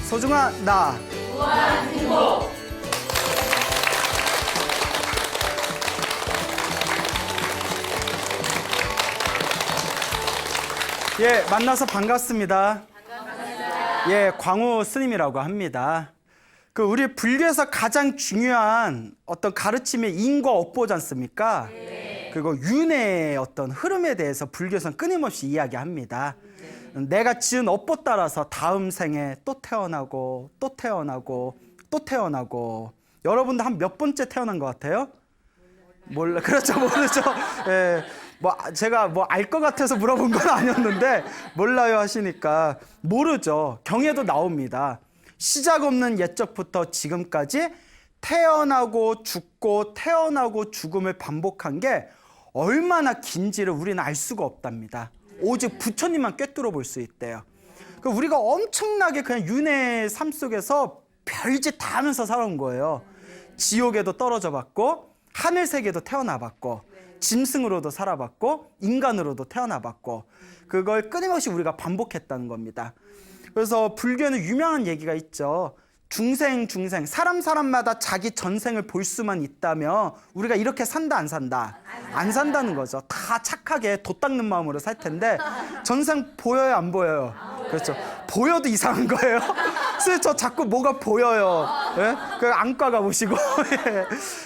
소중한 나. 무한 행복. 예, 만나서 반갑습니다. 예, 광우 스님이라고 합니다. 우리 불교에서 가장 중요한 어떤 가르침의 인과 업보지 않습니까? 그리고 윤회의 어떤 흐름에 대해서 불교에서는 끊임없이 이야기합니다. 내가 지은 업보 따라서 다음 생에 또 태어나고 또 태어나고 또 태어나고. 여러분도 한 몇 번째 태어난 것 같아요? 몰라. 그렇죠, 모르죠. 예. 제가 알 것 같아서 물어본 건 아니었는데 몰라요 하시니까 모르죠. 경에도 나옵니다. 시작 없는 옛적부터 지금까지 태어나고 죽고 태어나고 죽음을 반복한 게 얼마나 긴지를 우리는 알 수가 없답니다. 오직 부처님만 꿰뚫어 볼 수 있대요. 우리가 엄청나게 그냥 윤회의 삶 속에서 별짓 다 하면서 살아온 거예요. 지옥에도 떨어져 봤고 하늘 세계도 태어나 봤고 짐승으로도 살아봤고 인간으로도 태어나봤고 그걸 끊임없이 우리가 반복했다는 겁니다. 그래서 불교에는 유명한 얘기가 있죠. 중생 사람마다 자기 전생을 볼 수만 있다면 우리가 이렇게 산다 안 산다? 안 산다는 거죠. 다 착하게 돛 닦는 마음으로 살 텐데 전생 보여요 안 보여요? 그렇죠. 보여도 이상한 거예요. 그래서 저 자꾸 뭐가 보여요. 예? 그 안과 가보시고. 예.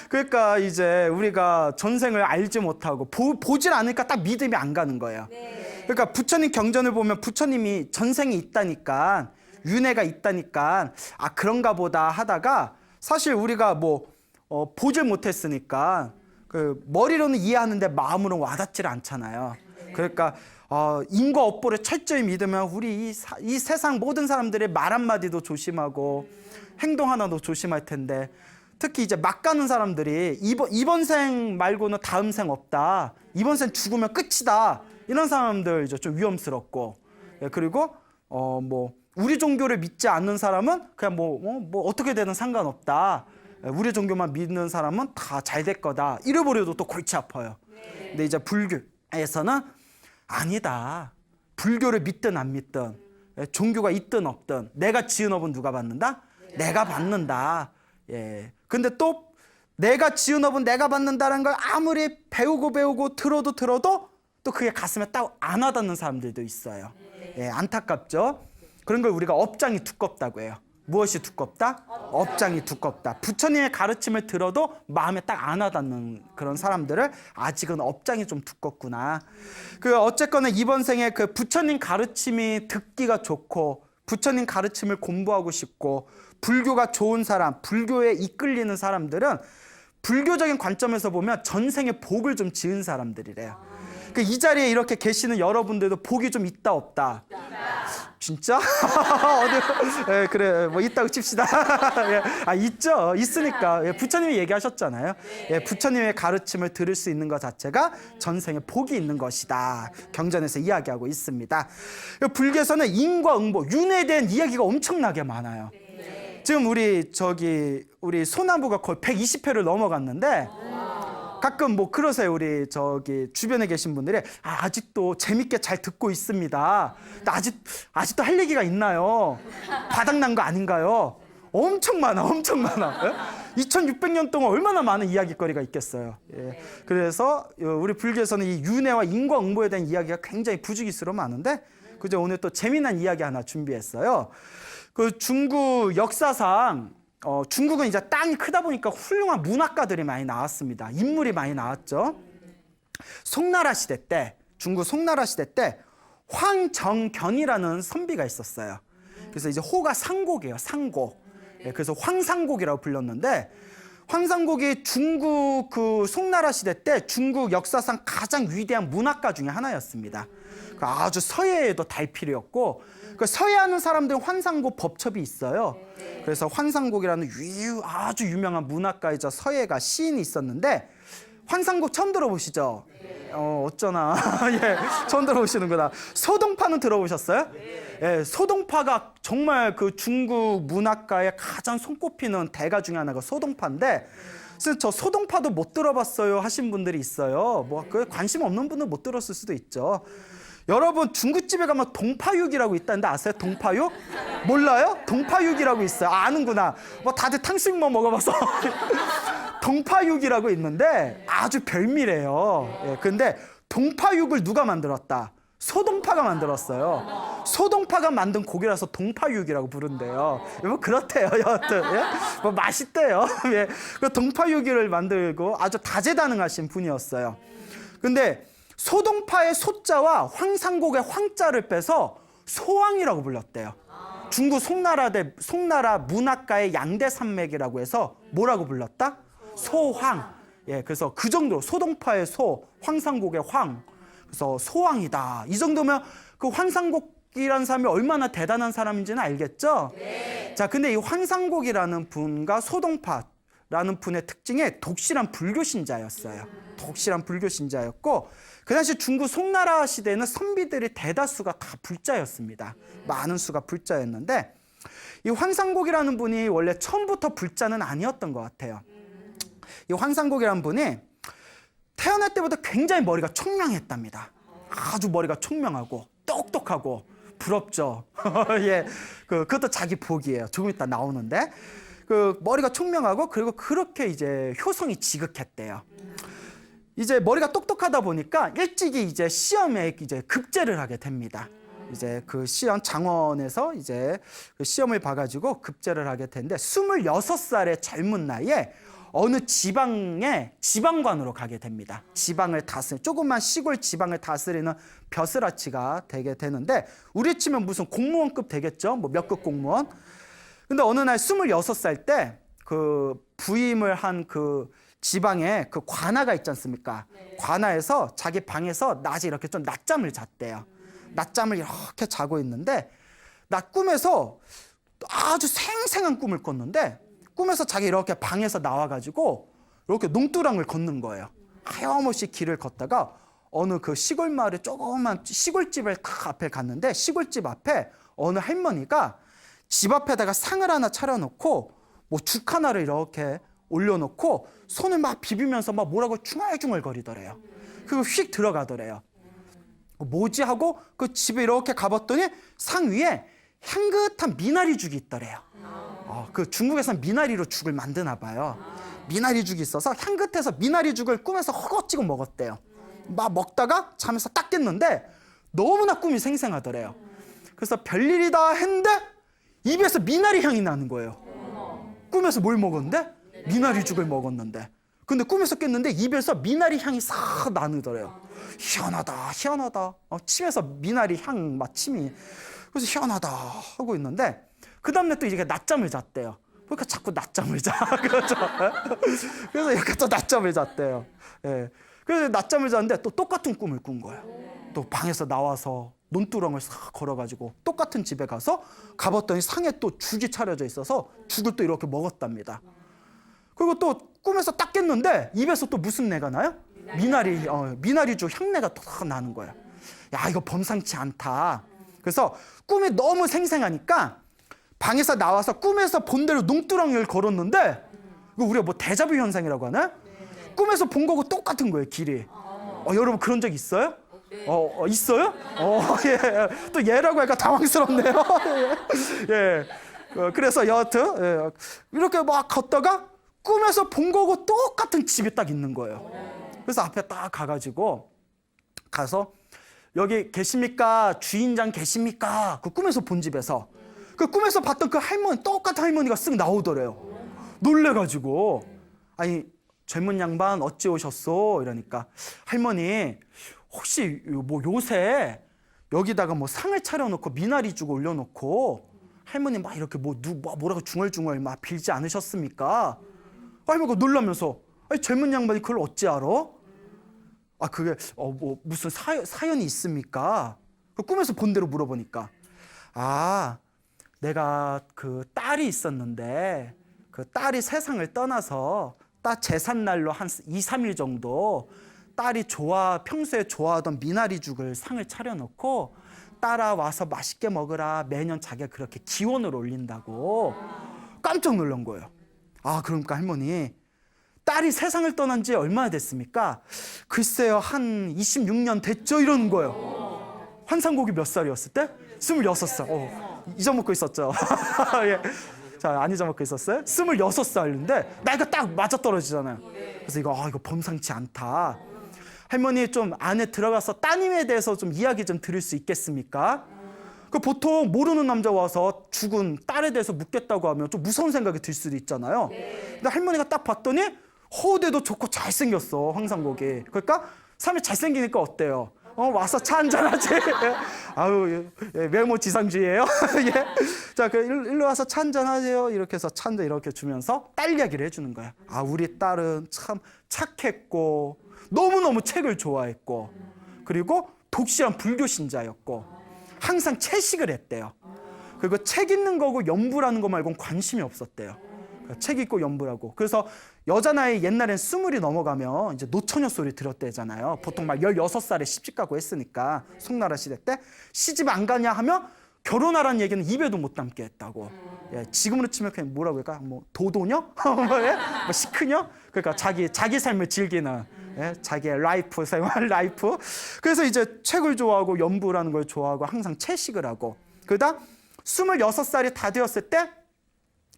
그러니까 이제 우리가 전생을 알지 못하고 보질 않으니까 딱 믿음이 안 가는 거예요. 그러니까 부처님 경전을 보면 부처님이 전생이 있다니까 윤회가 있다니까 그런가 보다 하다가 사실 우리가 보질 못했으니까 머리로는 이해하는데 마음으로는 와닿지를 않잖아요. 그러니까 인과 업보를 철저히 믿으면 우리 이 세상 모든 사람들의 말 한마디도 조심하고 행동 하나도 조심할 텐데 특히 이제 막 가는 사람들이 이번 생 말고는 다음 생 없다. 이번 생 죽으면 끝이다. 이런 사람들 이제 좀 위험스럽고 그리고 우리 종교를 믿지 않는 사람은 그냥 어떻게 되든 상관없다. 우리 종교만 믿는 사람은 다 잘 될 거다. 잃어버려도 또 골치 아파요. 근데 이제 불교에서는 아니다. 불교를 믿든 안 믿든 종교가 있든 없든 내가 지은 업은 누가 받는다? 내가 받는다. 예. 근데 또 내가 지은 업은 내가 받는다는 걸 아무리 배우고 들어도 또 그게 가슴에 딱 안 와닿는 사람들도 있어요. 예, 안타깝죠? 그런 걸 우리가 업장이 두껍다고 해요. 무엇이 두껍다? 업장이 두껍다. 부처님의 가르침을 들어도 마음에 딱 안 와닿는 그런 사람들을 아직은 업장이 좀 두껍구나. 어쨌거나 이번 생에 부처님 가르침이 듣기가 좋고 부처님 가르침을 공부하고 싶고 불교가 좋은 사람, 불교에 이끌리는 사람들은 불교적인 관점에서 보면 전생에 복을 좀 지은 사람들이래요. 이 자리에 이렇게 계시는 여러분들도 복이 좀 있다 없다? 진짜? 어디? 그래 있다고 칩시다. 있죠. 있으니까 부처님이 얘기하셨잖아요. 부처님의 가르침을 들을 수 있는 것 자체가 전생에 복이 있는 것이다. 경전에서 이야기하고 있습니다. 불교에서는 인과 응보, 윤회에 대한 이야기가 엄청나게 많아요. 지금 우리 소나무가 거의 120회를 넘어갔는데 가끔 그러세요. 우리 주변에 계신 분들이 아직도 재밌게 잘 듣고 있습니다. 근데 아직도 할 얘기가 있나요? 바닥난 거 아닌가요? 엄청 많아. 2600년 동안 얼마나 많은 이야기거리가 있겠어요. 예. 그래서 우리 불교에서는 이 윤회와 인과응보에 대한 이야기가 굉장히 부지기수로 많은데 그저 오늘 또 재미난 이야기 하나 준비했어요. 중국 역사상 중국은 이제 땅이 크다 보니까 훌륭한 문학가들이 많이 나왔습니다. 인물이 많이 나왔죠. 송나라 시대 때, 중국 송나라 시대 때 황정견이라는 선비가 있었어요. 그래서 이제 호가 상곡이에요. 상곡. 그래서 황상곡이라고 불렸는데 황상곡이 중국 송나라 시대 때 중국 역사상 가장 위대한 문학가 중에 하나였습니다. 아주 서예에도 달필이었고 서예하는 사람들은 황상곡 법첩이 있어요. 그래서 황상곡이라는 아주 유명한 문학가이자 서예가 시인이 있었는데 황상곡 처음 들어보시죠? 어쩌나. 예, 처음 들어보시는구나. 소동파는 들어보셨어요? 예, 소동파가 정말 중국 문학가의 가장 손꼽히는 대가 중에 하나가 소동파인데 그래서 저 소동파도 못 들어봤어요 하신 분들이 있어요. 관심 없는 분은 못 들었을 수도 있죠. 여러분 중국집에 가면 동파육이라고 있다는데 아세요? 동파육? 몰라요? 동파육이라고 있어요. 아는구나. 뭐 다들 탕수육 뭐 먹어봐서. 동파육이라고 있는데 아주 별미래요. 예, 근데 동파육을 누가 만들었다? 소동파가 만들었어요. 소동파가 만든 고기라서 동파육이라고 부른대요. 뭐 그렇대요, 여하튼. 예? 뭐 맛있대요. 예. 그 동파육을 만들고 아주 다재다능하신 분이었어요. 근데 소동파의 소자와 황상곡의 황자를 빼서 소황이라고 불렀대요. 중국 송나라 문학가의 양대 산맥이라고 해서 뭐라고 불렀다? 소황. 예, 그래서 그 정도로 소동파의 소, 황상곡의 황. 그래서 소황이다. 이 정도면 그 황상곡이라는 사람이 얼마나 대단한 사람인지는 알겠죠? 네. 자, 근데 이 황상곡이라는 분과 소동파라는 분의 특징이 독실한 불교 신자였어요. 독실한 불교 신자였고 그 당시 중국 송나라 시대에는 선비들이 대다수가 다 불자였습니다. 많은 수가 불자였는데 이 황상곡이라는 분이 원래 처음부터 불자는 아니었던 것 같아요. 이 황상곡이라는 분이 태어날 때부터 굉장히 머리가 총명했답니다. 아주 머리가 총명하고 똑똑하고 부럽죠. 예, 그것도 자기 복이에요. 조금 이따 나오는데 그 머리가 총명하고 그리고 그렇게 이제 효성이 지극했대요. 이제 머리가 똑똑하다 보니까 일찍이 이제 시험에 이제 급제를 하게 됩니다. 이제 그 시험 장원에서 이제 그 시험을 봐가지고 급제를 하게 되는데 26살의 젊은 나이에 어느 지방의 지방관으로 가게 됩니다. 지방을 조그만 시골 지방을 다스리는 벼슬아치가 되게 되는데 우리 치면 무슨 공무원급 되겠죠? 뭐 몇 급 공무원. 근데 어느 날 26살 때 그 부임을 한 그 지방에 그 관아가 있지 않습니까? 네. 관아에서 자기 방에서 낮에 이렇게 좀 낮잠을 잤대요. 낮잠을 이렇게 자고 있는데 꿈에서 아주 생생한 꿈을 꿨는데 꿈에서 자기 이렇게 방에서 나와가지고 이렇게 농두랑을 걷는 거예요. 하염없이 길을 걷다가 어느 그 시골 마을에 조그만 시골집을 딱 앞에 갔는데 시골집 앞에 어느 할머니가 집 앞에다가 상을 하나 차려놓고 뭐 죽 하나를 이렇게 올려놓고 손을 막 비비면서 막 뭐라고 중얼중얼 거리더래요. 그리고 휙 들어가더래요. 뭐지 하고 그 집에 이렇게 가봤더니 상 위에 향긋한 미나리 죽이 있더래요. 그 중국에서는 미나리로 죽을 만드나 봐요. 미나리 죽이 있어서 향긋해서 미나리 죽을 꿈에서 허겁지겁 먹었대요. 막 먹다가 잠에서 딱 깼는데 너무나 꿈이 생생하더래요. 그래서 별일이다 했는데 입에서 미나리 향이 나는 거예요. 꿈에서 뭘 먹었는데? 미나리 죽을 먹었는데. 근데 꿈에서 깼는데 입에서 미나리 향이 싹 나누더래요. 희한하다, 희한하다. 침에서 미나리 향 막 침이. 그래서 희한하다 하고 있는데 그 다음날 또 이렇게 낮잠을 잤대요. 그러니까 자꾸 낮잠을 자. 그렇죠? 그래서 이렇게 또 낮잠을 잤대요. 예. 그래서 낮잠을 잤는데 또 똑같은 꿈을 꾼 거예요. 또 방에서 나와서 논두렁을 싹 걸어가지고 똑같은 집에 가봤더니 상에 또 죽이 차려져 있어서 죽을 또 이렇게 먹었답니다. 그리고 또 꿈에서 딱 깼는데 입에서 또 무슨 내가 나요? 미나리죽 향내가 또 나는 거예요. 야, 이거 범상치 않다. 그래서 꿈이 너무 생생하니까 방에서 나와서 꿈에서 본 대로 농두렁을 걸었는데 이거 우리가 뭐 데자뷰 현상이라고 하나? 꿈에서 본 거고 똑같은 거예요, 길이. 여러분 그런 적 있어요? 있어요? 예. 또 얘라고 하니까 당황스럽네요. 예. 그래서 여하튼 이렇게 막 걷다가 꿈에서 본 거고 똑같은 집이 딱 있는 거예요. 그래서 앞에 딱 가서 여기 계십니까? 주인장 계십니까? 그 꿈에서 본 집에서 그 꿈에서 봤던 그 할머니 똑같은 할머니가 쓱 나오더래요. 놀래가지고 아니 젊은 양반 어찌 오셨소? 이러니까 할머니 혹시 뭐 요새 여기다가 뭐 상을 차려놓고 미나리 주고 올려놓고 할머니 막 이렇게 뭐라고 중얼중얼 막 빌지 않으셨습니까? 할머니가 놀라면서 아니 젊은 양반이 그걸 어찌 알아? 그게 뭐 무슨 사연이 있습니까? 그 꿈에서 본 대로 물어보니까 내가 그 딸이 있었는데 그 딸이 세상을 떠나서 딸 제삿날로 한 2, 3일 정도 딸이 평소에 좋아하던 미나리죽을 상을 차려놓고 딸아 와서 맛있게 먹으라 매년 자기가 그렇게 기원을 올린다고 깜짝 놀란 거예요. 그러니까 할머니 딸이 세상을 떠난 지 얼마나 됐습니까? 글쎄요 한 26년 됐죠 이러는 거예요. 환상곡이 몇 살이었을 때? 26살. 잊어먹고 있었죠. 예. 자, 안 잊어먹고 있었어요? 26살인데 나이가 딱 맞아떨어지잖아요. 그래서 이거 범상치 않다. 할머니 좀 안에 들어가서 따님에 대해서 좀 이야기 좀 들을 수 있겠습니까? 그 보통 모르는 남자 와서 죽은 딸에 대해서 묻겠다고 하면 좀 무서운 생각이 들 수도 있잖아요. 근데 할머니가 딱 봤더니 호대도 좋고 잘생겼어, 황상복이. 그러니까 사람이 잘생기니까 어때요? 와서 차 한잔하지. 아유, 외모 지상주의예요. 예. 자, 일로 와서 차 한잔하세요. 이렇게 해서 차 한잔 이렇게 주면서 딸 이야기를 해주는 거야. 우리 딸은 참 착했고 너무너무 책을 좋아했고 그리고 독실한 불교 신자였고 항상 채식을 했대요. 그리고 책 읽는 거고 연부라는 거 말고는 관심이 없었대요. 책 읽고 연부라고. 그래서 여자 나이 옛날엔 20이 넘어가면 이제 노처녀 소리 들었대잖아요. 보통 막 16살에 시집 가고 했으니까 송나라 시대 때 시집 안 가냐 하면 결혼하라는 얘기는 입에도 못 담게 했다고. 예, 지금으로 치면 그냥 뭐라고 할까? 뭐 도도녀? 뭐 시크녀? 그러니까 자기 삶을 즐기는 자기의 라이프, 생활 라이프. 그래서 이제 책을 좋아하고 연부라는 걸 좋아하고 항상 채식을 하고 그러다 26살이 다 되었을 때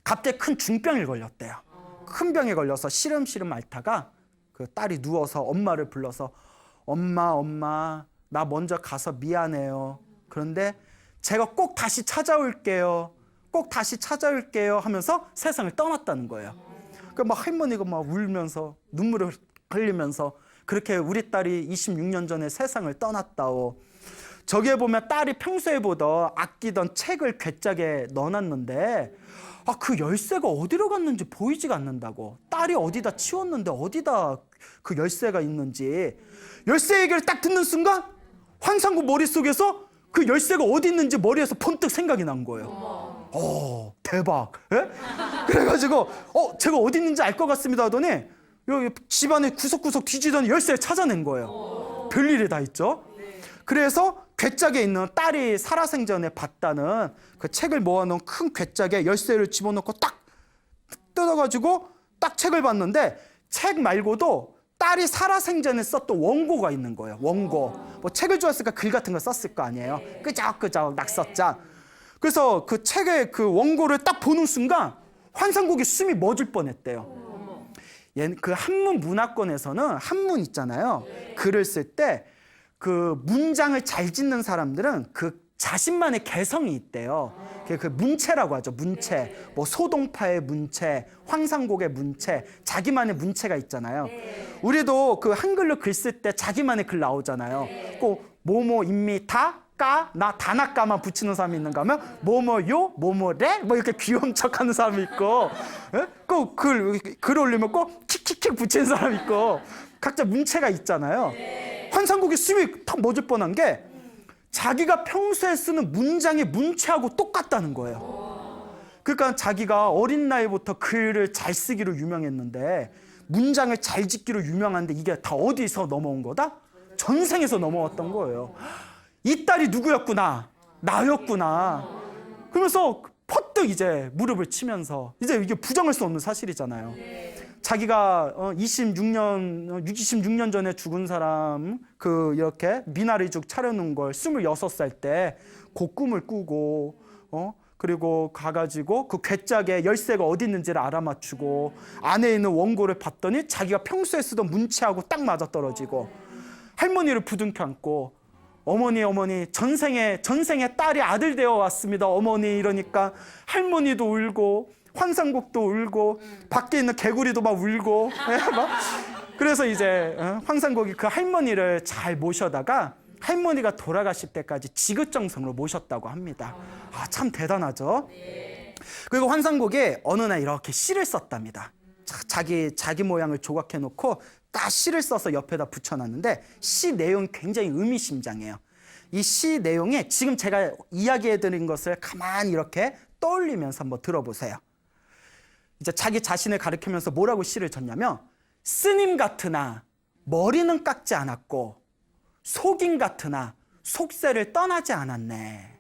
갑자기 큰 중병이 걸렸대요. 큰 병에 걸려서 시름시름 앓다가 그 딸이 누워서 엄마를 불러서 엄마 나 먼저 가서 미안해요. 그런데 제가 꼭 다시 찾아올게요. 꼭 다시 찾아올게요 하면서 세상을 떠났다는 거예요. 그러니까 막 할머니가 막 울면서 눈물을 흘리면서 그렇게 우리 딸이 26년 전에 세상을 떠났다오. 저기에 보면 딸이 평소에 보던 아끼던 책을 괴짝에 넣어놨는데 그 열쇠가 어디로 갔는지 보이지가 않는다고. 딸이 어디다 치웠는데 어디다 그 열쇠가 있는지. 열쇠 얘기를 딱 듣는 순간 황상국 머릿속에서 그 열쇠가 어디 있는지 머리에서 번뜩 생각이 난 거예요. 대박. 예? 그래가지고 제가 어디 있는지 알 것 같습니다 하더니 여기 집안에 구석구석 뒤지더니 열쇠를 찾아낸 거예요. 별일이 다 있죠. 그래서 괴짝에 있는 딸이 살아생전에 봤다는 그 책을 모아놓은 큰 괴짝에 열쇠를 집어넣고 딱 뜯어가지고 딱 책을 봤는데 책 말고도 딸이 살아생전에 썼던 원고가 있는 거예요. 원고. 뭐 책을 좋아했으니까 글 같은 거 썼을 거 아니에요. 끄적끄적 낙서장. 그래서 그 책의 그 원고를 딱 보는 순간 환상국이 숨이 멎을 뻔했대요. 그 한문 문화권에서는 한문 있잖아요. 글을 쓸 때 그 문장을 잘 짓는 사람들은 그 자신만의 개성이 있대요. 그 문체라고 하죠. 문체. 뭐 소동파의 문체, 황상곡의 문체, 자기만의 문체가 있잖아요. 우리도 그 한글로 글 쓸 때 자기만의 글 나오잖아요. 꼭 뭐뭐 인미 다 까, 나 다나까만 붙이는 사람이 있는가 하면 뭐뭐요, 뭐뭐래 뭐 이렇게 귀여운 척하는 사람이 있고 꼭 글 올리면 꼭 킥킥킥 붙이는 사람이 있고 각자 문체가 있잖아요. 환상국이 숨이 탁 멎을 뻔한 게 자기가 평소에 쓰는 문장의 문체하고 똑같다는 거예요. 그러니까 자기가 어린 나이부터 글을 잘 쓰기로 유명했는데 문장을 잘 짓기로 유명한데 이게 다 어디서 넘어온 거다? 전생에서 넘어왔던 거예요. 이 딸이 누구였구나, 나였구나. 그러면서 퍼뜩 이제 무릎을 치면서 이제 이게 부정할 수 없는 사실이잖아요. 자기가 26년 전에 죽은 사람 이렇게 미나리죽 차려놓은 걸 26살 때 그 꿈을 꾸고 그리고 가가지고 그 괴짝에 열쇠가 어디 있는지를 알아맞추고 안에 있는 원고를 봤더니 자기가 평소에 쓰던 문체하고 딱 맞아떨어지고 할머니를 부둥켜 안고 어머니 전생에 딸이 아들 되어 왔습니다 어머니 이러니까 할머니도 울고 환상국도 울고 밖에 있는 개구리도 막 울고 막 그래서 이제 황상국이 그 할머니를 잘 모셔다가 할머니가 돌아가실 때까지 지긋정성으로 모셨다고 합니다. 참 대단하죠. 그리고 황상국이 어느 날 이렇게 시를 썼답니다. 자기 모양을 조각해 놓고 딱 시를 써서 옆에다 붙여놨는데 시 내용이 굉장히 의미심장해요. 이 시 내용에 지금 제가 이야기해드린 것을 가만히 이렇게 떠올리면서 한번 들어보세요. 이제 자기 자신을 가리키면서 뭐라고 시를 졌냐면 스님 같으나 머리는 깎지 않았고 속인 같으나 속세를 떠나지 않았네.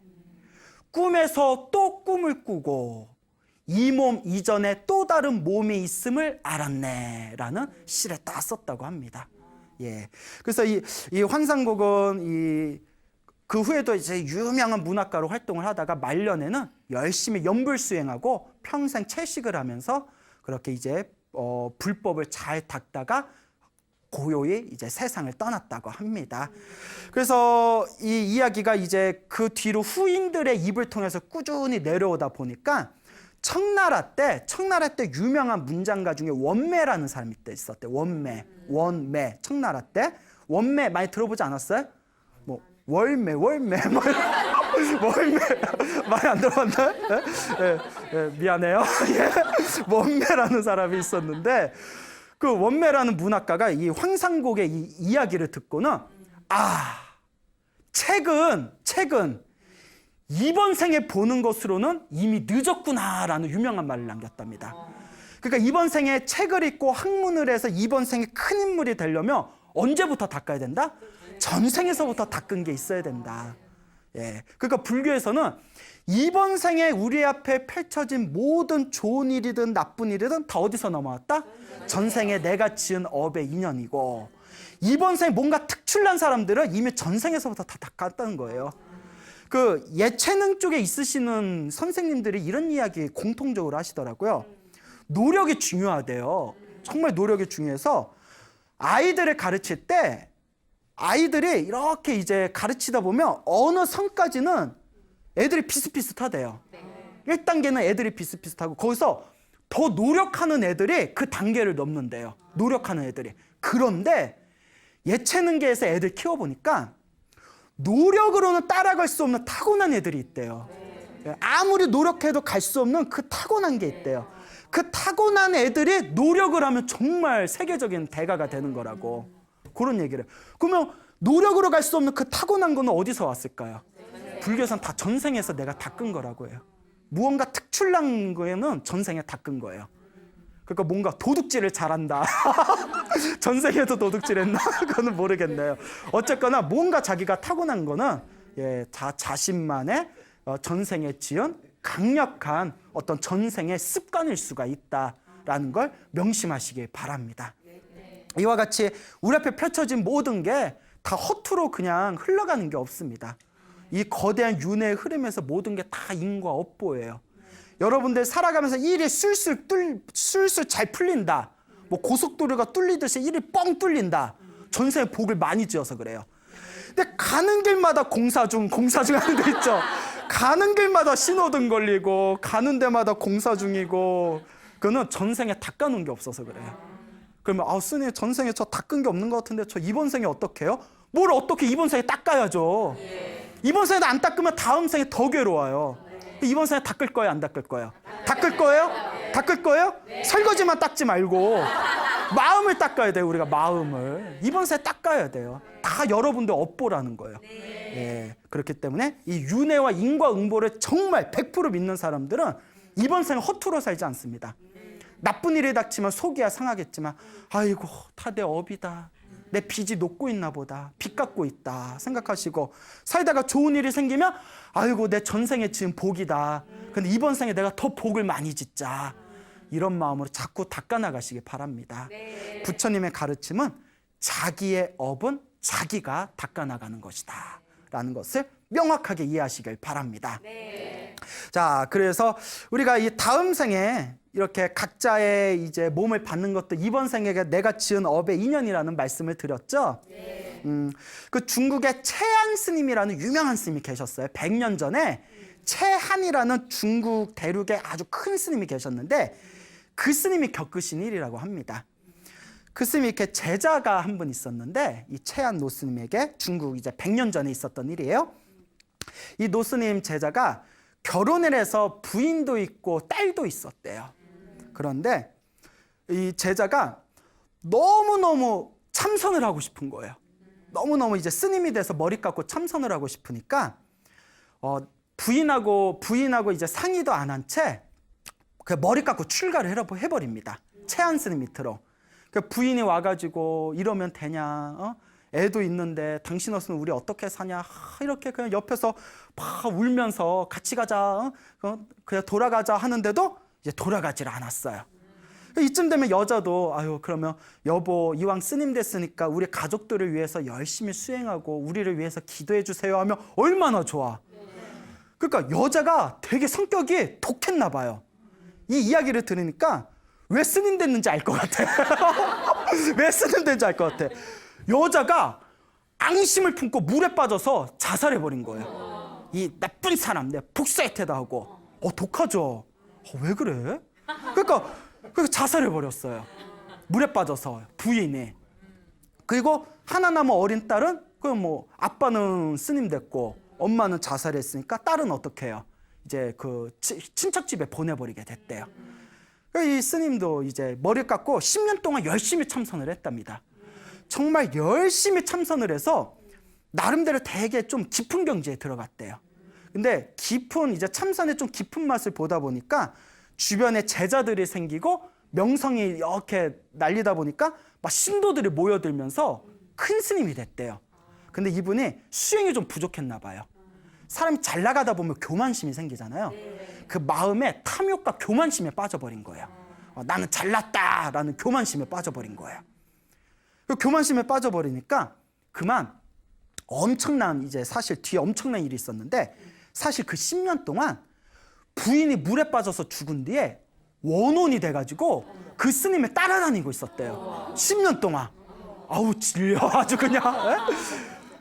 꿈에서 또 꿈을 꾸고 이 몸 이전에 또 다른 몸이 있음을 알았네 라는 시를 딱 썼다고 합니다. 예. 그래서 이 환상곡은 그 후에도 이제 유명한 문학가로 활동을 하다가 말년에는 열심히 연불 수행하고 평생 채식을 하면서 그렇게 이제 불법을 잘 닦다가 고요히 이제 세상을 떠났다고 합니다. 그래서 이 이야기가 이제 그 뒤로 후인들의 입을 통해서 꾸준히 내려오다 보니까 청나라 때 유명한 문장가 중에 원매라는 사람이 있었대요. 원매. 청나라 때 원매 많이 들어보지 않았어요? 뭐 월매 월매 많이 안 들어봤나요? 미안해요. 원매라는 사람이 있었는데 그 원매라는 문학가가 이 황상곡의 이 이야기를 듣고는 책은 이번 생에 보는 것으로는 이미 늦었구나라는 유명한 말을 남겼답니다. 그러니까 이번 생에 책을 읽고 학문을 해서 이번 생에 큰 인물이 되려면 언제부터 닦아야 된다? 전생에서부터 닦은 게 있어야 된다. 그러니까 불교에서는 이번 생에 우리 앞에 펼쳐진 모든 좋은 일이든 나쁜 일이든 다 어디서 넘어왔다? 전생에 내가 지은 업의 인연이고 이번 생에 뭔가 특출난 사람들은 이미 전생에서부터 다 닦았다는 거예요. 그 예체능 쪽에 있으시는 선생님들이 이런 이야기 공통적으로 하시더라고요. 노력이 중요하대요. 정말 노력이 중요해서 아이들을 가르칠 때 아이들이 이렇게 이제 가르치다 보면 어느 선까지는 애들이 비슷비슷하대요. 1단계는 애들이 비슷비슷하고 거기서 더 노력하는 애들이 그 단계를 넘는데요. 노력하는 애들이. 그런데 예체능계에서 애들 키워보니까 노력으로는 따라갈 수 없는 타고난 애들이 있대요. 아무리 노력해도 갈 수 없는 그 타고난 게 있대요. 그 타고난 애들이 노력을 하면 정말 세계적인 대가가 되는 거라고. 그런 얘기를. 그러면 노력으로 갈 수 없는 그 타고난 거는 어디서 왔을까요? 불교에서는 다 전생에서 내가 닦은 거라고 해요. 무언가 특출난 거에는 전생에 닦은 거예요. 그러니까 뭔가 도둑질을 잘한다. 전생에도 도둑질했나? 그거는 모르겠네요. 어쨌거나 뭔가 자기가 타고난 거는 자신만의 전생에 지은 강력한 어떤 전생의 습관일 수가 있다라는 걸 명심하시길 바랍니다. 이와 같이 우리 앞에 펼쳐진 모든 게 다 허투루 그냥 흘러가는 게 없습니다. 이 거대한 윤회의 흐름에서 모든 게 다 인과 업보예요. 여러분들 살아가면서 일이 술술 잘 풀린다. 뭐 고속도로가 뚫리듯이 일이 뻥 뚫린다. 전생에 복을 많이 지어서 그래요. 근데 가는 길마다 공사 중 하는 데 있죠. 가는 길마다 신호등 걸리고 가는 데마다 공사 중이고 그거는 전생에 닦아놓은 게 없어서 그래요. 그러면 스님 전생에 저 닦은 게 없는 것 같은데 저 이번 생에 어떻게 해요? 뭘 어떻게 이번 생에 닦아야죠. 이번 생에도 안 닦으면 다음 생에 더 괴로워요. 이번 생에 닦을 거예요, 안 닦을 거예요? 닦을 거예요? 닦을 거예요? 설거지만 닦지 말고 마음을 닦아야 돼요. 우리가 마음을 이번 생에 닦아야 돼요. 다 여러분들 업보라는 거예요. 그렇기 때문에 이 윤회와 인과응보를 정말 100% 믿는 사람들은 이번 생에 허투루 살지 않습니다. 나쁜 일이 닥치면 속이야 상하겠지만 아이고 다 내 업이다. 내 빚이 녹고 있나 보다. 빚 갖고 있다 생각하시고 살다가 좋은 일이 생기면 아이고 내 전생에 지은 복이다. 근데 이번 생에 내가 더 복을 많이 짓자. 이런 마음으로 자꾸 닦아나가시기 바랍니다. 부처님의 가르침은 자기의 업은 자기가 닦아나가는 것이다 라는 것을 명확하게 이해하시길 바랍니다. 자, 그래서 우리가 이 다음 생에 이렇게 각자의 이제 몸을 받는 것도 이번 생에 내가 지은 업의 인연이라는 말씀을 드렸죠. 그 중국의 채한 스님이라는 유명한 스님이 계셨어요. 100년 전에 채한이라는 중국 대륙의 아주 큰 스님이 계셨는데 그 스님이 겪으신 일이라고 합니다. 그 스님이 이렇게 제자가 한 분 있었는데 이 채한 노스님에게 중국 이제 100년 전에 있었던 일이에요. 이 노스님 제자가 결혼을 해서 부인도 있고 딸도 있었대요. 그런데 이 제자가 너무너무 참선을 하고 싶은 거예요. 너무너무 이제 스님이 돼서 머리 깎고 참선을 하고 싶으니까 부인하고 이제 상의도 안 한 채 그 머리 깎고 출가를 해버립니다. 채한 스님 밑으로. 그 부인이 와가지고 이러면 되냐? 애도 있는데 당신 없으면 우리 어떻게 사냐? 이렇게 그냥 옆에서 막 울면서 같이 가자, 그냥 돌아가자 하는데도 이제 돌아가질 않았어요. 이쯤 되면 여자도 아유 그러면 여보 이왕 스님 됐으니까 우리 가족들을 위해서 열심히 수행하고 우리를 위해서 기도해 주세요 하면 얼마나 좋아. 그러니까 여자가 되게 성격이 독했나 봐요. 이 이야기를 들으니까 왜 스님 됐는지 알 것 같아. 왜 스님 됐는지 알 것 같아. 여자가 앙심을 품고 물에 빠져서 자살해버린 거예요. 이 나쁜 사람 내가 복수할 테다 하고. 독하죠. 왜 그래? 그러니까 자살해버렸어요. 물에 빠져서 부인이. 그리고 하나 남은 어린 딸은 뭐 아빠는 스님 됐고 엄마는 자살했으니까 딸은 어떻게 해요? 이제 그 친척 집에 보내버리게 됐대요. 이 스님도 이제 머리 깎고 10년 동안 열심히 참선을 했답니다. 정말 열심히 참선을 해서 나름대로 되게 좀 깊은 경지에 들어갔대요. 근데 깊은 이제 참선의 좀 깊은 맛을 보다 보니까 주변에 제자들이 생기고 명성이 이렇게 날리다 보니까 막 신도들이 모여들면서 큰 스님이 됐대요. 근데 이분이 수행이 좀 부족했나 봐요. 사람이 잘 나가다 보면 교만심이 생기잖아요. 그 마음에 탐욕과 교만심에 빠져버린 거예요. 나는 잘났다라는 교만심에 빠져버린 거예요. 그 교만심에 빠져버리니까 그만 엄청난 이제 사실 뒤에 엄청난 일이 있었는데 사실 그 10년 동안 부인이 물에 빠져서 죽은 뒤에 원혼이 돼가지고 그 스님을 따라다니고 있었대요. 10년 동안. 아우 질려 아주 그냥.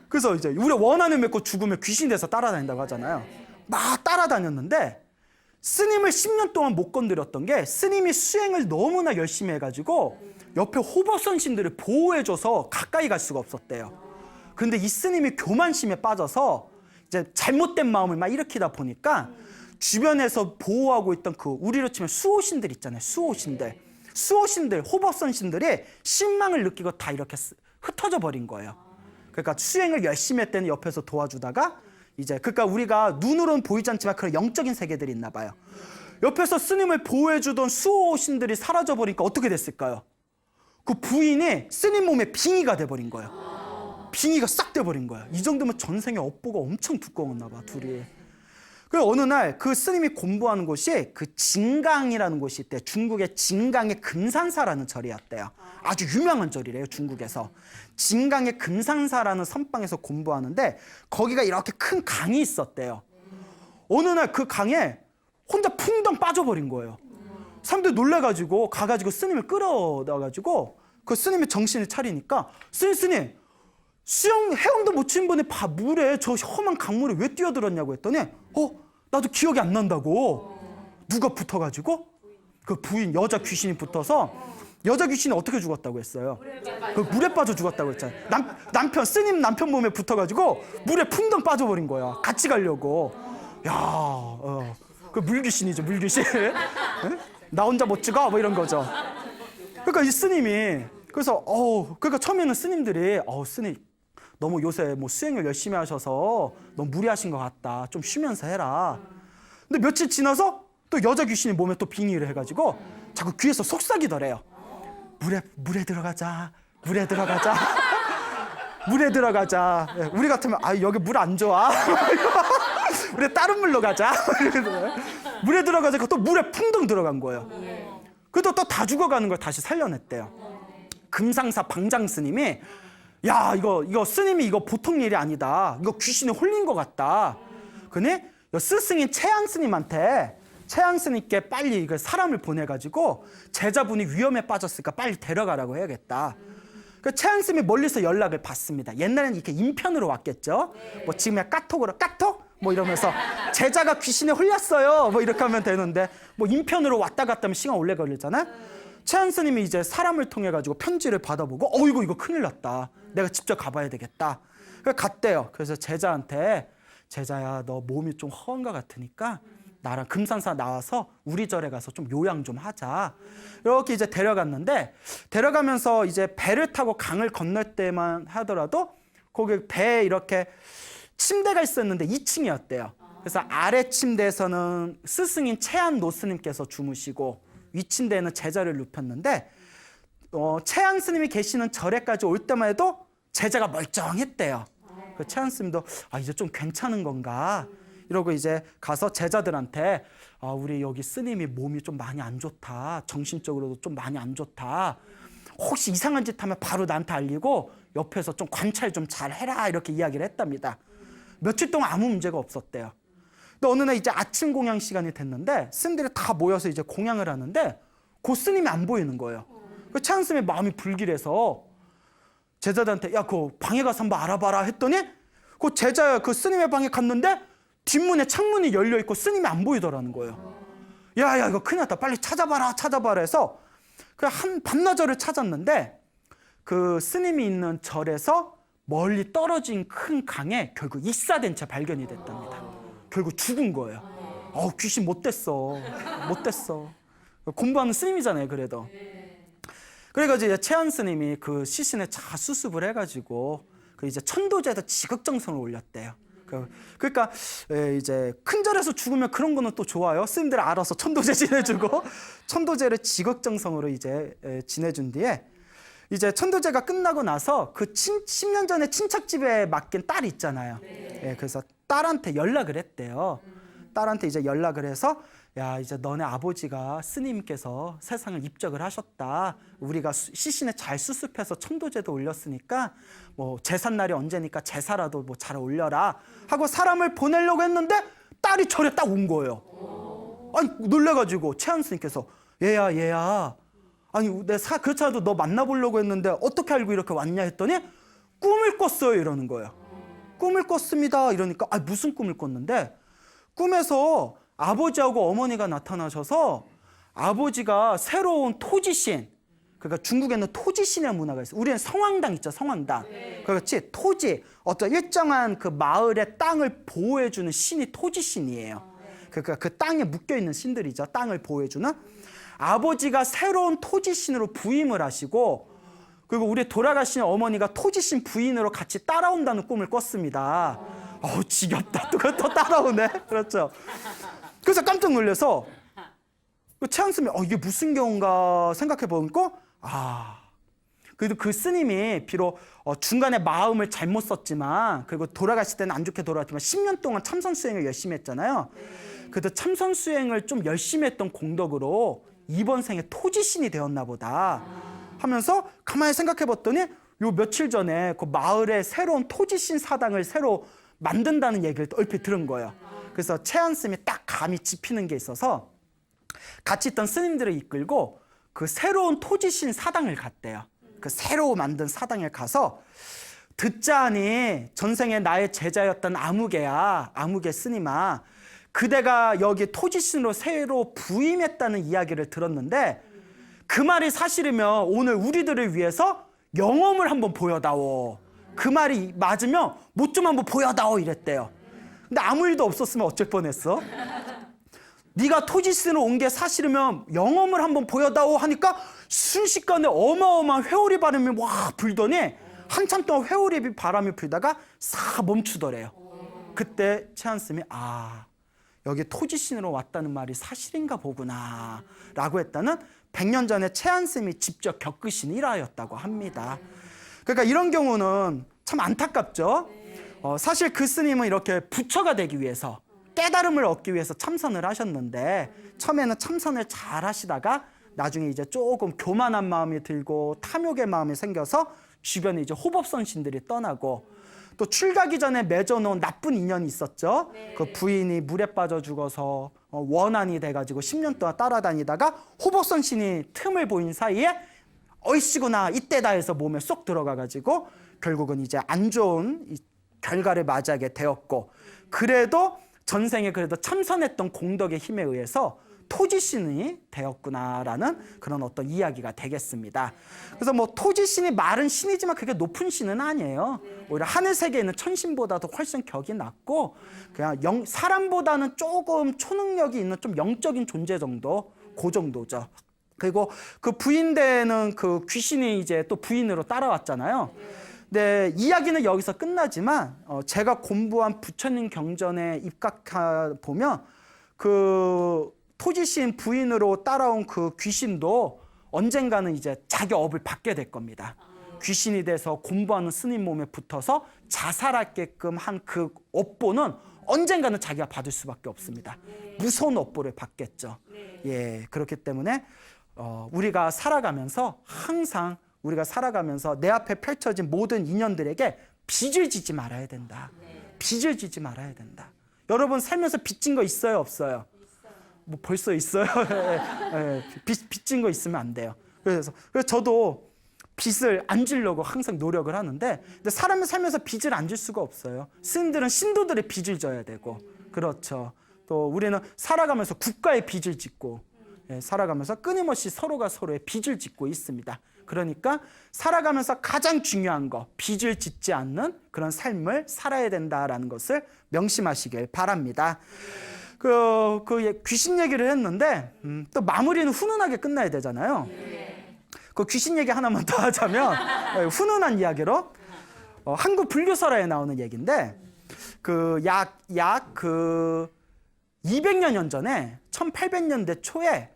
그래서 이제 우리 원한을 맺고 죽으면 귀신 돼서 따라다닌다고 하잖아요. 막 따라다녔는데 스님을 10년 동안 못 건드렸던 게 스님이 수행을 너무나 열심히 해가지고 옆에 호법선신들을 보호해줘서 가까이 갈 수가 없었대요. 근데 이 스님이 교만심에 빠져서 이제 잘못된 마음을 막 일으키다 보니까 주변에서 보호하고 있던 그 우리로 치면 수호신들 있잖아요. 수호신들, 호법선신들이 신망을 느끼고 다 이렇게 흩어져 버린 거예요. 그러니까 수행을 열심히 했더니 옆에서 도와주다가 이제 그러니까 우리가 눈으로는 보이지 않지만 그런 영적인 세계들이 있나 봐요. 옆에서 스님을 보호해주던 수호신들이 사라져 버리니까 어떻게 됐을까요? 그 부인이 스님 몸에 빙의가 돼버린 거예요. 빙의가 싹 돼버린 거예요. 이 정도면 전생에 업보가 엄청 두꺼웠나 봐 둘이. 그래서 어느 날 그 스님이 공부하는 곳이 그 진강이라는 곳이 있대요. 중국의 진강의 금산사라는 절이었대요. 아주 유명한 절이래요. 중국에서. 진강의 금산사라는 선방에서 공부하는데 거기가 이렇게 큰 강이 있었대요. 어느 날 그 강에 혼자 풍덩 빠져버린 거예요. 사람들이 놀라가지고 가가지고 스님을 끌어다가지고 그 스님이 정신을 차리니까 스님 헤엄도 못 친 분이 물에 저 험한 강물에 왜 뛰어들었냐고 했더니 나도 기억이 안 난다고. 누가 붙어가지고 그 부인 여자 귀신이 붙어서 여자 귀신이 어떻게 죽었다고 했어요? 그 물에 빠져 죽었다고 했잖아요. 스님 남편 몸에 붙어가지고 물에 풍덩 빠져버린 거야. 같이 가려고. 그 물귀신이죠, 물귀신. 나 혼자 못 죽어 뭐 이런 거죠. 그러니까 이 스님이 그래서 그러니까 처음에는 스님들이 스님 너무 요새 뭐 수행을 열심히 하셔서 너무 무리하신 것 같다. 좀 쉬면서 해라. 근데 며칠 지나서 또 여자 귀신이 몸에 또 빙의를 해가지고 자꾸 귀에서 속삭이더래요. 물에 들어가자. 물에 들어가자. 물에 들어가자. 우리 같으면 여기 물 안 좋아. 우리 다른 물로 가자. 물에 들어가자. 또 물에 풍덩 들어간 거예요. 그래도 또 다 죽어가는 걸 다시 살려냈대요. 금상사 방장 스님이 이거 스님이 이거 보통 일이 아니다. 이거 귀신에 홀린 것 같다. 근데 스승인 채양 스님께 빨리 사람을 보내가지고 제자분이 위험에 빠졌으니까 빨리 데려가라고 해야겠다. 그 채양 스님이 멀리서 연락을 받습니다. 옛날에는 이렇게 인편으로 왔겠죠. 뭐 지금야 까톡으로 까톡 뭐 이러면서 제자가 귀신에 홀렸어요. 뭐 이렇게 하면 되는데 뭐 인편으로 왔다 갔다 하면 시간 오래 걸리잖아요. 채양 스님이 이제 사람을 통해 가지고 편지를 받아보고 이거 큰일 났다. 내가 직접 가봐야 되겠다. 그래서 갔대요. 그래서 제자한테 제자야 너 몸이 좀 허한 것 같으니까 나랑 금산사 나와서 우리 절에 가서 좀 요양 좀 하자. 이렇게 이제 데려갔는데 데려가면서 이제 배를 타고 강을 건널 때만 하더라도 거기 배에 이렇게 침대가 있었는데 2층이었대요. 그래서 아래 침대에서는 스승인 채안 노스님께서 주무시고 위 침대에는 제자를 눕혔는데 채안 스님이 계시는 절에까지 올 때만 해도 제자가 멀쩡했대요. 그 채안 스님도 이제 좀 괜찮은 건가 이러고 이제 가서 제자들한테 우리 여기 스님이 몸이 좀 많이 안 좋다. 정신적으로도 좀 많이 안 좋다. 혹시 이상한 짓 하면 바로 나한테 알리고 옆에서 좀 관찰 좀 잘 해라. 이렇게 이야기를 했답니다. 며칠 동안 아무 문제가 없었대요. 근데 어느 날 이제 아침 공양 시간이 됐는데 스님들이 다 모여서 이제 공양을 하는데 그 스님이 안 보이는 거예요. 그 최한 스님의 마음이 불길해서 제자들한테 야, 그 방에 가서 한번 알아봐라 했더니 그 제자 그 스님의 방에 갔는데 뒷문에 창문이 열려 있고 스님이 안 보이더라는 거예요. 야, 이거 큰일 났다. 빨리 찾아봐라 해서 그 한 반나절을 찾았는데 그 스님이 있는 절에서 멀리 떨어진 큰 강에 결국 익사된 채 발견이 됐답니다. 결국 죽은 거예요. 귀신 못 됐어. 공부하는 스님이잖아요, 그래도. 그래가지고 이제 최한 스님이 그 시신에 잘 수습을 해가지고 그 이제 천도제에서 지극정성을 올렸대요. 그러니까 이제 큰 절에서 죽으면 그런 거는 또 좋아요. 스님들 알아서 천도제 지내주고 천도제를 지극정성으로 이제 지내준 뒤에 이제 천도제가 끝나고 나서 그 10년 전에 친척집에 맡긴 딸 있잖아요. 그래서 딸한테 연락을 했대요. 딸한테 이제 연락을 해서 야, 이제 너네 아버지가 스님께서 세상을 입적을 하셨다. 우리가 시신에 잘 수습해서 천도제도 올렸으니까 뭐 제삿날이 언제니까 제사라도 뭐 잘 올려라 하고 사람을 보내려고 했는데 딸이 절에 딱 온 거예요. 아니 놀래가지고 최한 스님께서 얘야 아니 그렇지 않아도 너 만나보려고 했는데 어떻게 알고 이렇게 왔냐 했더니 꿈을 꿨어요 이러는 거예요. 꿈을 꿨습니다 이러니까 무슨 꿈을 꿨는데 꿈에서 아버지하고 어머니가 나타나셔서 아버지가 새로운 토지신, 그러니까 중국에는 토지신의 문화가 있어요. 우리는 성황당 있죠, 성황당. 그렇지, 토지, 어떤 일정한 그 마을의 땅을 보호해주는 신이 토지신이에요. 그러니까 그 땅에 묶여있는 신들이죠, 땅을 보호해주는. 아버지가 새로운 토지신으로 부임을 하시고 그리고 우리 돌아가신 어머니가 토지신 부인으로 같이 따라온다는 꿈을 꿨습니다. 지겹다. 또 따라오네. 그렇죠. 그래서 깜짝 놀라서 최한 스님이 이게 무슨 경우인가 생각해 보니까 그래도 그 스님이 비록 중간에 마음을 잘못 썼지만 그리고 돌아가실 때는 안 좋게 돌아갔지만 10년 동안 참선 수행을 열심히 했잖아요. 그래도 참선 수행을 좀 열심히 했던 공덕으로 이번 생에 토지신이 되었나 보다 하면서 가만히 생각해 봤더니 요 며칠 전에 그 마을에 새로운 토지신 사당을 새로 만든다는 얘기를 얼핏 들은 거예요. 그래서 최한 스님이 딱 감이 짚히는 게 있어서 같이 있던 스님들을 이끌고 그 새로운 토지신 사당을 갔대요. 그 새로 만든 사당에 가서 듣자하니 전생에 나의 제자였던 아무개 스님아 그대가 여기 토지신으로 새로 부임했다는 이야기를 들었는데 그 말이 사실이면 오늘 우리들을 위해서 영험을 한번 보여다오. 그 말이 맞으면 못 좀 한번 보여다오 이랬대요. 근데 아무 일도 없었으면 어쩔 뻔했어? 네가 토지신으로 온 게 사실이면 영험을 한번 보여다오 하니까 순식간에 어마어마한 회오리 바람이 와 불더니 한참 동안 회오리 바람이 불다가 싹 멈추더래요. 그때 최한 스님이 여기 토지신으로 왔다는 말이 사실인가 보구나 라고 했다는 100년 전에 최한 스님이 직접 겪으신 일화였다고 합니다. 그러니까 이런 경우는 참 안타깝죠. 사실 그 스님은 이렇게 부처가 되기 위해서 깨달음을 얻기 위해서 참선을 하셨는데 처음에는 참선을 잘 하시다가 나중에 이제 조금 교만한 마음이 들고 탐욕의 마음이 생겨서 주변에 이제 호법선신들이 떠나고 또 출가기 전에 맺어놓은 나쁜 인연이 있었죠. 그 부인이 물에 빠져 죽어서 원한이 돼가지고 10년 동안 따라다니다가 호법선신이 틈을 보인 사이에 어이씨구나 이때다 해서 몸에 쏙 들어가가지고 결국은 이제 안 좋은 결과를 맞이하게 되었고 그래도 전생에 그래도 참선했던 공덕의 힘에 의해서 토지신이 되었구나라는 그런 어떤 이야기가 되겠습니다. 그래서 뭐 토지신이 말은 신이지만 그게 높은 신은 아니에요. 오히려 하늘 세계에 있는 천신보다도 훨씬 격이 낮고 그냥 사람보다는 조금 초능력이 있는 좀 영적인 존재 정도, 그 정도죠. 그리고 그 부인되는 그 귀신이 이제 또 부인으로 따라왔잖아요. 네, 이야기는 여기서 끝나지만 제가 공부한 부처님 경전에 입각해 보면 그 토지신 부인으로 따라온 그 귀신도 언젠가는 이제 자기 업을 받게 될 겁니다. 귀신이 돼서 공부하는 스님 몸에 붙어서 자살하게끔 한 그 업보는 언젠가는 자기가 받을 수밖에 없습니다. 무서운 업보를 받겠죠. 예, 그렇기 때문에 우리가 살아가면서 항상 우리가 살아가면서 내 앞에 펼쳐진 모든 인연들에게 빚을 지지 말아야 된다. 빚을 지지 말아야 된다. 여러분 살면서 빚진 거 있어요, 없어요? 뭐 벌써 있어요. 빚진 거 있으면 안 돼요. 그래서 저도 빚을 안 지려고 항상 노력을 하는데, 근데 사람이 살면서 빚을 안 질 수가 없어요. 스님들은 신도들의 빚을 져야 되고, 그렇죠. 또 우리는 살아가면서 국가의 빚을 짓고, 살아가면서 끊임없이 서로가 서로의 빚을 짓고 있습니다. 그러니까 살아가면서 가장 중요한 거, 빚을 짓지 않는 그런 삶을 살아야 된다라는 것을 명심하시길 바랍니다. 귀신 얘기를 했는데 또 마무리는 훈훈하게 끝나야 되잖아요. 그 귀신 얘기 하나만 더 하자면 훈훈한 이야기로 한국 불교설화에 나오는 얘기인데 약 200년 전에 1800년대 초에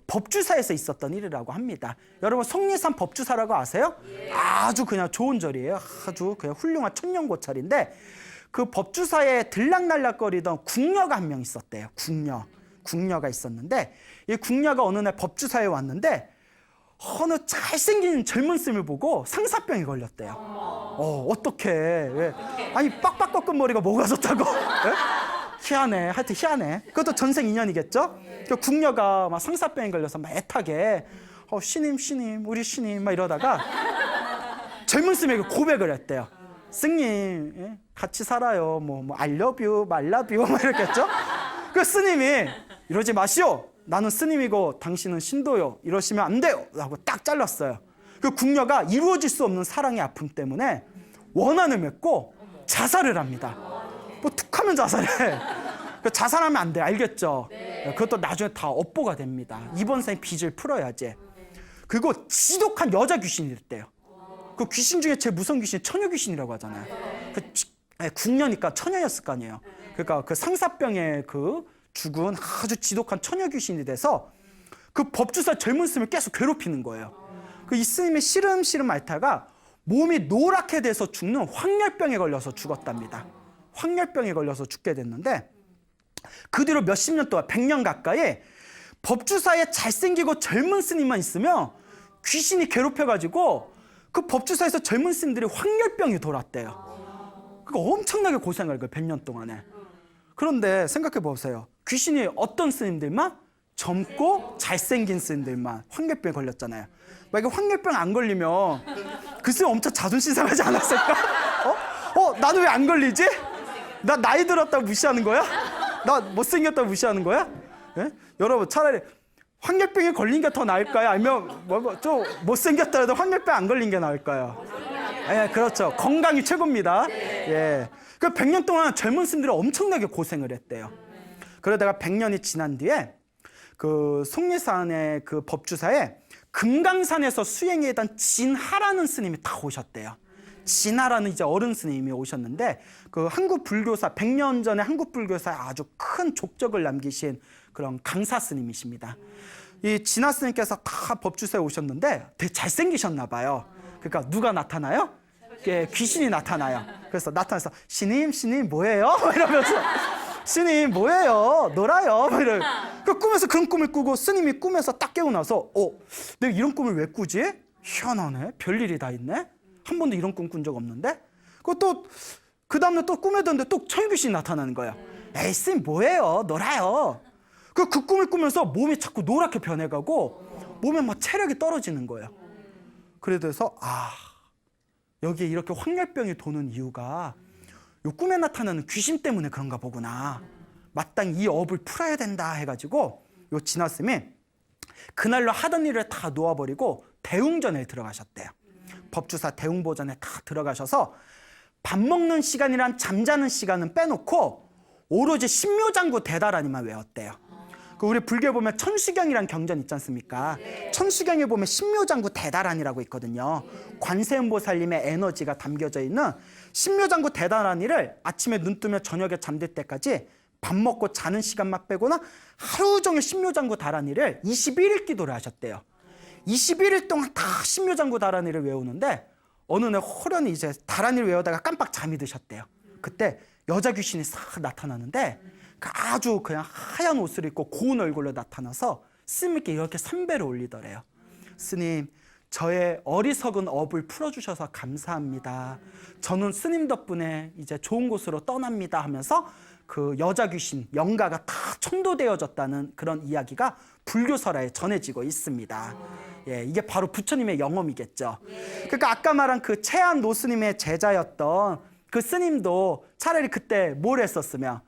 법주사에서 있었던 일이라고 합니다. 여러분 속리산 법주사라고 아세요? 아주 그냥 좋은 절이에요. 아주 그냥 훌륭한 천년고찰인데 그 법주사에 들락날락거리던 궁녀가 한 명 있었대요. 궁녀가 있었는데 이 궁녀가 어느 날 법주사에 왔는데 어느 잘생긴 젊은 스님을 보고 상사병에 걸렸대요. 어떡해. 왜? 아니 빡빡 꺾은 머리가 뭐가 좋다고? 희한해. 하여튼 희한해. 그것도 전생 인연이겠죠? 그 궁녀가 막 상사병에 걸려서 막 애타게 신임 우리 신임 막 이러다가 젊은 스님에게 고백을 했대요. 스님 같이 살아요. 뭐 I love you, I love you 막 이랬겠죠? 그 스님이 이러지 마시오. 나는 스님이고 당신은 신도요. 이러시면 안 돼요. 라고 딱 잘랐어요. 그 궁녀가 이루어질 수 없는 사랑의 아픔 때문에 원한을 맺고 자살을 합니다. 뭐 툭하면 자살해. 자살하면 안 돼. 알겠죠? 그것도 나중에 다 업보가 됩니다. 이번 생에 빚을 풀어야지. 그리고 지독한 여자 귀신이 됐대요. 그 귀신 중에 제일 무서운 귀신이 처녀 귀신이라고 하잖아요. 궁녀니까 처녀였을 거 아니에요. 그러니까 그 상사병에 죽은 아주 지독한 처녀 귀신이 돼서 그 법주사 젊은 스님을 계속 괴롭히는 거예요. 이 스님의 시름시름 앓다가 몸이 노랗게 돼서 죽는 황열병에 걸려서 죽었답니다. 황열병에 걸려서 죽게 됐는데 그 뒤로 몇십 년 동안 100년 가까이 법주사에 잘생기고 젊은 스님만 있으면 귀신이 괴롭혀가지고 그 법주사에서 젊은 스님들이 황열병이 돌았대요. 그러니까 엄청나게 고생을 거예요. 100년 동안에. 그런데 생각해 보세요. 귀신이 어떤 스님들만? 젊고 잘생긴 스님들만 황열병에 걸렸잖아요. 만약에 황열병 안 걸리면 그 스님 엄청 자존심 상하지 않았을까? 나는 왜 안 걸리지? 나 나이 들었다고 무시하는 거야? 나 못생겼다고 무시하는 거야? 예? 여러분 차라리 황열병에 걸린 게 더 나을까요? 아니면 좀 못생겼다 해도 황열병 안 걸린 게 나을까요? 예, 그렇죠. 건강이 최고입니다. 예. 그 100년 동안 젊은 스님들이 엄청나게 고생을 했대요. 그러다가 100년이 지난 뒤에 그 속리산의 그 법주사에 금강산에서 수행에 있던 진하라는 스님이 다 오셨대요. 진하라는 이제 어른 스님이 오셨는데 그 한국 불교사 100년 전에 한국 불교사에 아주 큰 족적을 남기신 그런 강사 스님이십니다. 이 진하 스님께서 다 법주사에 오셨는데 되게 잘생기셨나 봐요. 그러니까 누가 나타나요? 귀신이 나타나요. 그래서 나타나서 신임 뭐예요? 이러면서 스님 뭐예요? 놀아요. 그 꿈에서 그런 꿈을 꾸고 스님이 꿈에서 딱 깨고 나서 내가 이런 꿈을 왜 꾸지? 희한하네. 별일이 다 있네. 한 번도 이런 꿈 꾼 적 없는데? 그것도 그 다음날 또 꿈에 뒀는데 또 천귀신이 나타나는 거예요. 에이 스님 뭐예요? 놀아요. 그 꿈을 꾸면서 몸이 자꾸 노랗게 변해가고 몸에 막 체력이 떨어지는 거예요. 그래서 여기에 이렇게 황열병이 도는 이유가 요 꿈에 나타나는 귀신 때문에 그런가 보구나. 마땅히 이 업을 풀어야 된다 해가지고 요 진화스님이 그날로 하던 일을 다 놓아버리고 대웅전에 들어가셨대요. 법주사 대웅보전에 다 들어가셔서 밥 먹는 시간이란 잠자는 시간은 빼놓고 오로지 신묘장구 대다라니만 외웠대요. 우리 불교에 보면 천수경이란 경전 있지 않습니까? 천수경에 보면 신묘장구 대다란이라고 있거든요. 관세음보살님의 에너지가 담겨져 있는 신묘장구 대다란이를 아침에 눈 뜨면 저녁에 잠들 때까지 밥 먹고 자는 시간만 빼고는 하루 종일 신묘장구 다란이를 21일 기도를 하셨대요. 21일 동안 다 신묘장구 다란이를 외우는데 어느 날 호련히 이제 다란이를 외우다가 깜빡 잠이 드셨대요. 그때 여자 귀신이 싹 나타나는데 아주 그냥 하얀 옷을 입고 고운 얼굴로 나타나서 스님께 이렇게 삼배를 올리더래요. 스님, 저의 어리석은 업을 풀어주셔서 감사합니다. 저는 스님 덕분에 이제 좋은 곳으로 떠납니다 하면서 그 여자 귀신 영가가 다 천도되어졌다는 그런 이야기가 불교설화에 전해지고 있습니다. 예, 이게 바로 부처님의 영험이겠죠. 그러니까 아까 말한 그 채안 노스님의 제자였던 그 스님도 차라리 그때 뭘 했었으면,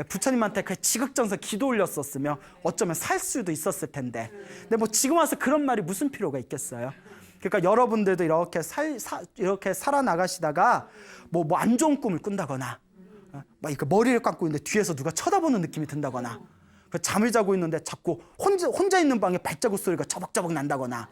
부처님한테 그 지극정성 기도 올렸었으면 어쩌면 살 수도 있었을 텐데, 근데 뭐 지금 와서 그런 말이 무슨 필요가 있겠어요. 그러니까 여러분들도 이렇게 살아나가시다가 뭐 안 좋은 꿈을 꾼다거나, 막 이렇게 머리를 감고 있는데 뒤에서 누가 쳐다보는 느낌이 든다거나, 잠을 자고 있는데 자꾸 혼자 있는 방에 발자국 소리가 저벅저벅 난다거나,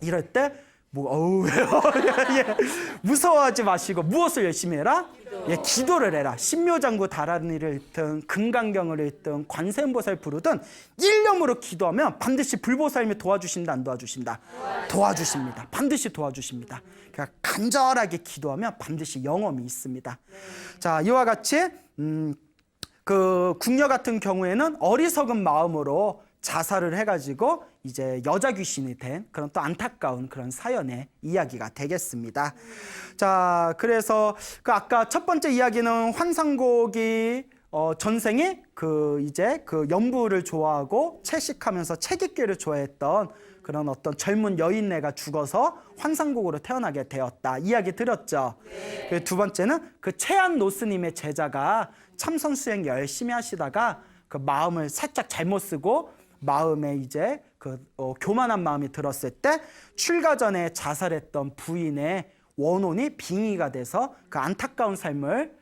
이럴 때 예, 무서워하지 마시고 무엇을 열심히 해라? 예, 기도를 해라. 신묘장구 다란이를 읽든 금강경을 읽든 관세음보살 부르든 일념으로 기도하면 반드시 불보살님이 도와주신다, 안 도와주신다? 도와주십니다. 반드시 도와주십니다. 그러니까 간절하게 기도하면 반드시 영험이 있습니다. 자, 이와 같이 그 궁녀 같은 경우에는 어리석은 마음으로 자살을 해가지고 이제 여자 귀신이 된 그런 또 안타까운 그런 사연의 이야기가 되겠습니다. 자, 그래서 그 아까 첫 번째 이야기는 환상곡이 전생에 그 이제 그 연부를 좋아하고 채식하면서 책 읽기를 좋아했던 그런 어떤 젊은 여인네가 죽어서 환상곡으로 태어나게 되었다 이야기 드렸죠. 네. 두 번째는 그 채안 노스님의 제자가 참선 수행 열심히 하시다가 그 마음을 살짝 잘못 쓰고 마음에 이제 그 교만한 마음이 들었을 때 출가 전에 자살했던 부인의 원혼이 빙의가 돼서 그 안타까운 삶을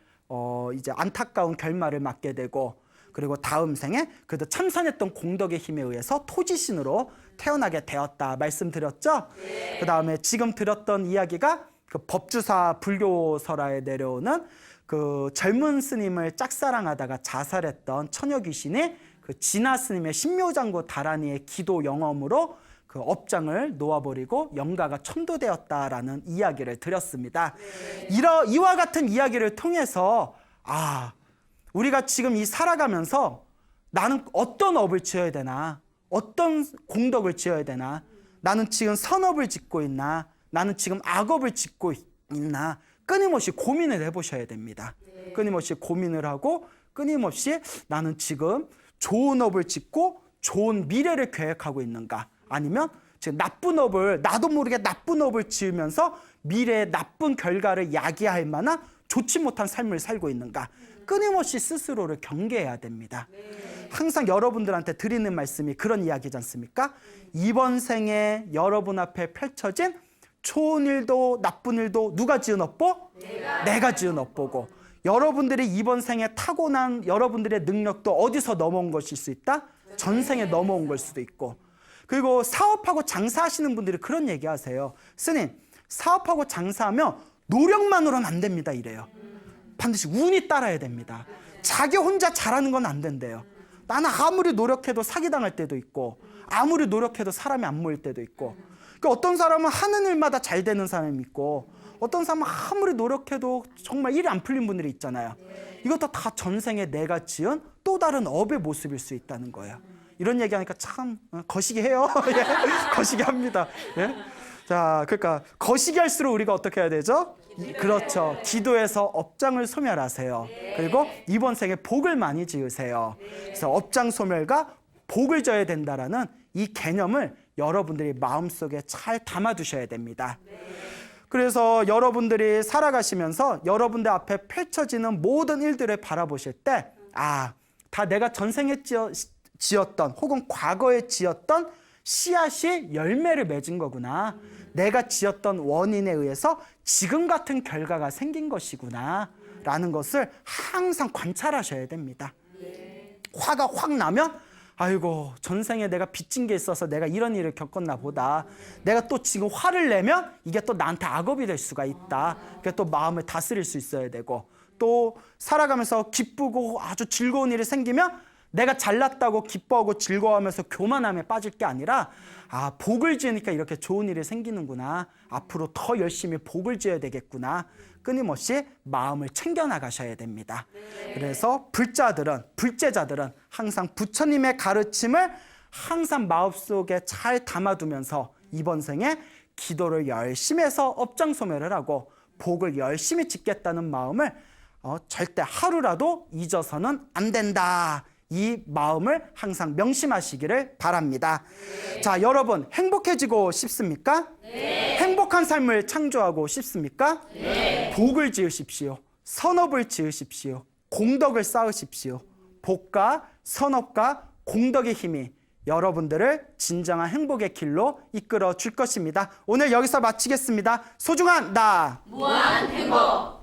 이제 안타까운 결말을 맞게 되고, 그리고 다음 생에 그래도 참선했던 공덕의 힘에 의해서 토지신으로 태어나게 되었다 말씀드렸죠. 네. 그 다음에 지금 들었던 이야기가 그 법주사 불교설화에 내려오는 그 젊은 스님을 짝사랑하다가 자살했던 처녀 귀신이 그 진화 스님의 신묘장구 다란이의 기도 영험으로 그 업장을 놓아버리고 영가가 천도되었다라는 이야기를 드렸습니다. 네. 이와 같은 이야기를 통해서 우리가 지금 이 살아가면서 나는 어떤 업을 지어야 되나, 어떤 공덕을 지어야 되나, 나는 지금 선업을 짓고 있나, 나는 지금 악업을 짓고 있나, 끊임없이 고민을 해보셔야 됩니다. 네. 끊임없이 고민을 하고 끊임없이 나는 지금 좋은 업을 짓고 좋은 미래를 계획하고 있는가, 아니면 지금 나쁜 업을, 나도 모르게 나쁜 업을 지으면서 미래의 나쁜 결과를 야기할 만한 좋지 못한 삶을 살고 있는가, 끊임없이 스스로를 경계해야 됩니다. 항상 여러분들한테 드리는 말씀이 그런 이야기지 않습니까? 이번 생에 여러분 앞에 펼쳐진 좋은 일도 나쁜 일도 누가 지은 업보? 내가 지은 업보고, 여러분들이 이번 생에 타고난 여러분들의 능력도 어디서 넘어온 것일 수 있다? 전생에 넘어온 걸 수도 있고. 그리고 사업하고 장사하시는 분들이 그런 얘기 하세요. 스님, 사업하고 장사하면 노력만으로는 안 됩니다 이래요. 반드시 운이 따라야 됩니다. 자기 혼자 잘하는 건 안 된대요. 나는 아무리 노력해도 사기당할 때도 있고, 아무리 노력해도 사람이 안 모일 때도 있고, 그러니까 어떤 사람은 하는 일마다 잘 되는 사람이 있고, 어떤 사람은 아무리 노력해도 정말 일이 안 풀린 분들이 있잖아요. 이것도 다 전생에 내가 지은 또 다른 업의 모습일 수 있다는 거예요. 이런 얘기하니까 참 거시기 해요. 예, 거시기 합니다. 예? 자, 그러니까 거시기 할수록 우리가 어떻게 해야 되죠? 그렇죠. 기도해서 업장을 소멸하세요. 그리고 이번 생에 복을 많이 지으세요. 그래서 업장 소멸과 복을 져야 된다라는 이 개념을 여러분들이 마음속에 잘 담아두셔야 됩니다. 그래서 여러분들이 살아가시면서 여러분들 앞에 펼쳐지는 모든 일들을 바라보실 때, 다 내가 전생에 지었던 혹은 과거에 지었던 씨앗이 열매를 맺은 거구나. 내가 지었던 원인에 의해서 지금 같은 결과가 생긴 것이구나 라는 것을 항상 관찰하셔야 됩니다. 화가 확 나면 아이고, 전생에 내가 빚진 게 있어서 내가 이런 일을 겪었나 보다. 내가 또 지금 화를 내면 이게 또 나한테 악업이 될 수가 있다. 그러니까 또 마음을 다스릴 수 있어야 되고, 또 살아가면서 기쁘고 아주 즐거운 일이 생기면 내가 잘났다고 기뻐하고 즐거워하면서 교만함에 빠질 게 아니라 복을 지으니까 이렇게 좋은 일이 생기는구나. 앞으로 더 열심히 복을 지어야 되겠구나. 끊임없이 마음을 챙겨나가셔야 됩니다. 그래서 불제자들은 항상 부처님의 가르침을 항상 마음속에 잘 담아두면서 이번 생에 기도를 열심히 해서 업장소멸을 하고 복을 열심히 짓겠다는 마음을 절대 하루라도 잊어서는 안 된다. 이 마음을 항상 명심하시기를 바랍니다. 자, 여러분 행복해지고 싶습니까? 행복한 삶을 창조하고 싶습니까? 복을 지으십시오. 선업을 지으십시오. 공덕을 쌓으십시오. 복과 선업과 공덕의 힘이 여러분들을 진정한 행복의 길로 이끌어 줄 것입니다. 오늘 여기서 마치겠습니다. 소중한 나 무한 행복